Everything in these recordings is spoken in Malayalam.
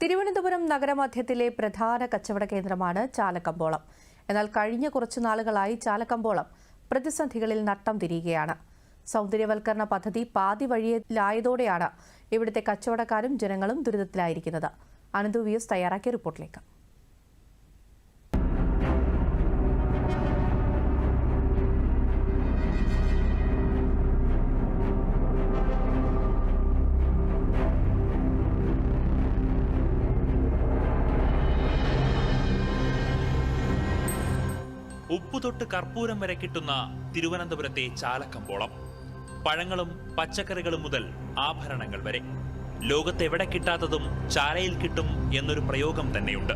തിരുവനന്തപുരം നഗരമധ്യത്തിലെ പ്രധാന കച്ചവട കേന്ദ്രമാണ് ചാലക്കമ്പോളം. എന്നാൽ കഴിഞ്ഞ കുറച്ചു നാളുകളായി ചാലക്കമ്പോളം പ്രതിസന്ധികളിൽ നട്ടം തിരിയുകയാണ്. സൗന്ദര്യവൽക്കരണ പദ്ധതി പാതി വഴിയിലായതോടെയാണ് ഇവിടുത്തെ കച്ചവടക്കാരും ജനങ്ങളും ദുരിതത്തിലായിരിക്കുന്നത്. അനന്തു വിയസ് തയ്യാറാക്കിയ റിപ്പോർട്ടിലേക്ക്. ഉപ്പുതൊട്ട് കർപ്പൂരം വരെ കിട്ടുന്ന തിരുവനന്തപുരത്തെ ചാലക്കമ്പോളം. പഴങ്ങളും പച്ചക്കറികളും മുതൽ ആഭരണങ്ങൾ വരെ ലോകത്തെവിടെ കിട്ടാത്തതും ചാലയിൽ കിട്ടും എന്നൊരു പ്രയോഗം തന്നെയുണ്ട്.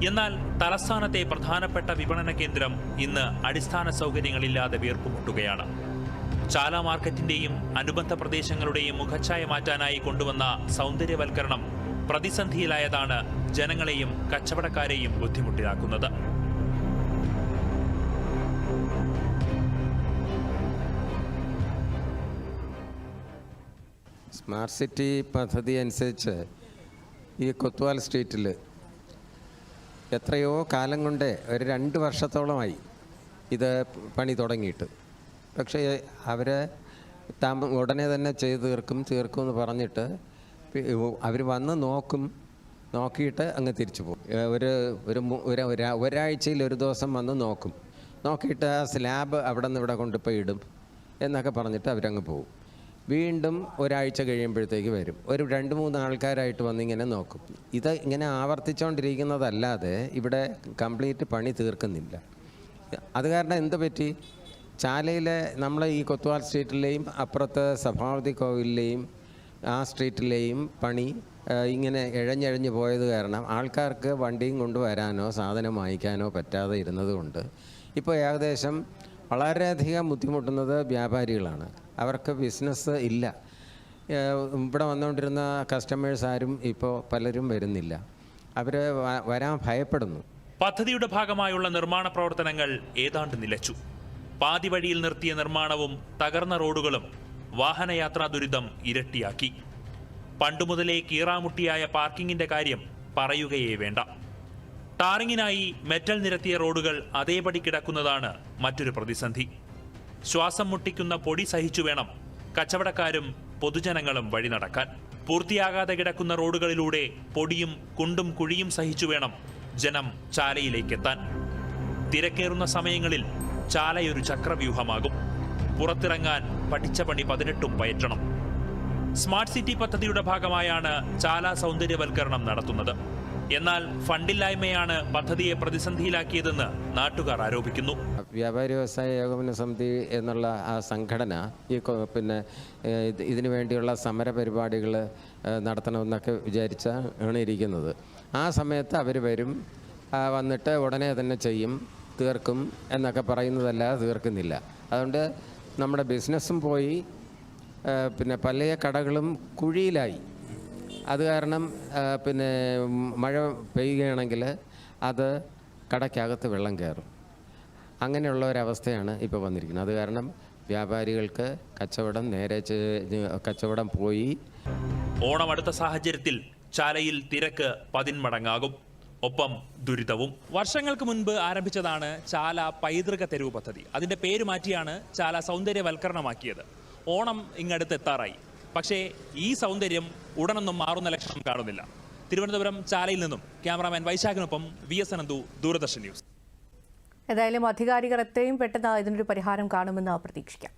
എന്നാൽ തലസ്ഥാനത്തെ പ്രധാനപ്പെട്ട വിപണന കേന്ദ്രം ഇന്ന് അടിസ്ഥാന സൗകര്യങ്ങളില്ലാതെ വീർപ്പുമുട്ടുകയാണ്. ചാല മാർക്കറ്റിന്റെയും അനുബന്ധ പ്രദേശങ്ങളുടെയും മുഖച്ഛായ മാറ്റാനായി കൊണ്ടുവന്ന സൗന്ദര്യവൽക്കരണം പ്രതിസന്ധിയിലായതാണ് ജനങ്ങളെയും കച്ചവടക്കാരെയും ബുദ്ധിമുട്ടിലാക്കുന്നത്. സ്മാർട്ട് സിറ്റി പദ്ധതി അനുസരിച്ച് ഈ കൊത്വാൽ സ്ട്രീറ്റിൽ എത്രയോ കാലം കൊണ്ട് ഒരു 2 വർഷത്തോളമായി ഇത് പണി തുടങ്ങിയിട്ട്. പക്ഷേ അവർ ഉടനെ തന്നെ ചെയ്ത് തീർക്കും എന്ന് പറഞ്ഞിട്ട് അവർ വന്ന് നോക്കിയിട്ട് അങ്ങ് തിരിച്ചു പോകും. ഒരാഴ്ചയിൽ ഒരു ദിവസം വന്ന് നോക്കിയിട്ട് ആ സ്ലാബ് അവിടെ നിന്ന് ഇവിടെ കൊണ്ടുപോയി ഇടും എന്നൊക്കെ പറഞ്ഞിട്ട് അവരങ്ങ് പോകും. വീണ്ടും ഒരാഴ്ച കഴിയുമ്പോഴത്തേക്ക് വരും. ഒരു 2-3 ആൾക്കാരായിട്ട് വന്നിങ്ങനെ നോക്കും. ഇത് ഇങ്ങനെ ആവർത്തിച്ചുകൊണ്ടിരിക്കുന്നതല്ലാതെ ഇവിടെ കംപ്ലീറ്റ് പണി തീർക്കുന്നില്ല. അത് കാരണം എന്ത് പറ്റി? ചാലയിലെ നമ്മൾ ഈ കൊത്വാൽ സ്ട്രീറ്റിലെയും അപ്പുറത്ത് സഭാവതി കോവിലിലെയും ആ സ്ട്രീറ്റിലെയും പണി ഇങ്ങനെ ഇഴഞ്ഞിഴഞ്ഞ് പോയത് കാരണം ആൾക്കാർക്ക് വണ്ടിയും കൊണ്ടുവരാനോ സാധനം വാങ്ങിക്കാനോ പറ്റാതെ ഇരുന്നത് കൊണ്ട് ഇപ്പോൾ ഏകദേശം വളരെയധികം ബുദ്ധിമുട്ടുന്നത് വ്യാപാരികളാണ്. അവർക്ക് ബിസിനസ് ഇല്ല. ഇവിടെ വന്നുകൊണ്ടിരുന്ന കസ്റ്റമേഴ്സ് ആരും ഇപ്പോൾ പലരും വരുന്നില്ല. അവർ വരാൻ ഭയപ്പെടുന്നു. പദ്ധതിയുടെ ഭാഗമായുള്ള നിർമ്മാണ പ്രവർത്തനങ്ങൾ ഏതാണ്ട് നിലച്ചു. പാതി വഴിയിൽ നിർത്തിയ നിർമ്മാണവും തകർന്ന റോഡുകളും വാഹനയാത്രാ ദുരിതം ഇരട്ടിയാക്കി. പണ്ടുമുതലേ കീറാമുട്ടിയായ പാർക്കിങ്ങിന്റെ കാര്യം പറയുകയേ വേണ്ട. ടാറിങ്ങിനായി മെറ്റൽ നിരത്തിയ റോഡുകൾ അതേപടി കിടക്കുന്നതാണ് മറ്റൊരു പ്രതിസന്ധി. ശ്വാസം മുട്ടിക്കുന്ന പൊടി സഹിച്ചു വേണം കച്ചവടക്കാരും പൊതുജനങ്ങളും വഴി നടക്കാൻ. പൂർത്തിയാകാതെ കിടക്കുന്ന റോഡുകളിലൂടെ പൊടിയും കുണ്ടും കുഴിയും സഹിച്ചു വേണം ജനം ചാലയിലേക്കെത്താൻ. തിരക്കേറുന്ന സമയങ്ങളിൽ ചാലയൊരു ചക്രവ്യൂഹമാകും. പുറത്തിറങ്ങാൻ പഠിച്ച പണി 18 പയറ്റണം. സ്മാർട്ട് സിറ്റി പദ്ധതിയുടെ ഭാഗമായാണ് ചാല സൗന്ദര്യവൽക്കരണം നടത്തുന്നത്. എന്നാൽ ഫണ്ടില്ലായ്മയാണ് പദ്ധതിയെ പ്രതിസന്ധിയിലാക്കിയതെന്ന് നാട്ടുകാർ ആരോപിക്കുന്നു. വ്യാപാരി വ്യവസായ ഏകോപന സമിതി എന്നുള്ള ആ സംഘടന ഇതിനു വേണ്ടിയുള്ള സമര പരിപാടികൾ നടത്തണമെന്നൊക്കെ വിചാരിച്ചാണ് ഇരിക്കുന്നത്. ആ സമയത്ത് അവർ വരും, വന്നിട്ട് ഉടനെ തന്നെ ചെയ്യും, തീർക്കും എന്നൊക്കെ പറയുന്നതല്ലാതെ തീർക്കുന്നില്ല. അതുകൊണ്ട് നമ്മുടെ ബിസിനസ്സും പോയി, പല കടകളും കുഴിയിലായി. അത് കാരണം മഴ പെയ്യുകയാണെങ്കിൽ അത് കടയ്ക്കകത്ത് വെള്ളം കയറും. അങ്ങനെയുള്ള ഒരവസ്ഥയാണ് ഇപ്പോൾ വന്നിരിക്കുന്നത്. അത് കാരണം വ്യാപാരികൾക്ക് കച്ചവടം പോയി. ഓണം അടുത്ത സാഹചര്യത്തിൽ ചാലയിൽ തിരക്ക് 10 മടങ്ങാകും. ഒപ്പം ദുരിതവും. വർഷങ്ങൾക്ക് മുൻപ് ആരംഭിച്ചതാണ് ചാല പൈതൃക തെരുവ് പദ്ധതി. അതിന്റെ പേര് മാറ്റിയാണ് ചാല സൗന്ദര്യവൽക്കരണമാക്കിയത്. ഓണം ഇങ്ങടുത്തെത്താറായി. പക്ഷേ ഈ സൗന്ദര്യം ഉടനൊന്നും മാറുന്ന ലക്ഷണം കാണുന്നില്ല. തിരുവനന്തപുരം ചാലയിൽ നിന്നും ക്യാമറാമാൻ വൈശാഖിനൊപ്പം VS അനന്തു, ദൂരദർശൻ ന്യൂസ്. ഏതായാലും അധികാരികൾ എത്രയും പെട്ടെന്ന് ഇതിനൊരു പരിഹാരം കാണുമെന്ന് പ്രതീക്ഷിക്കാം.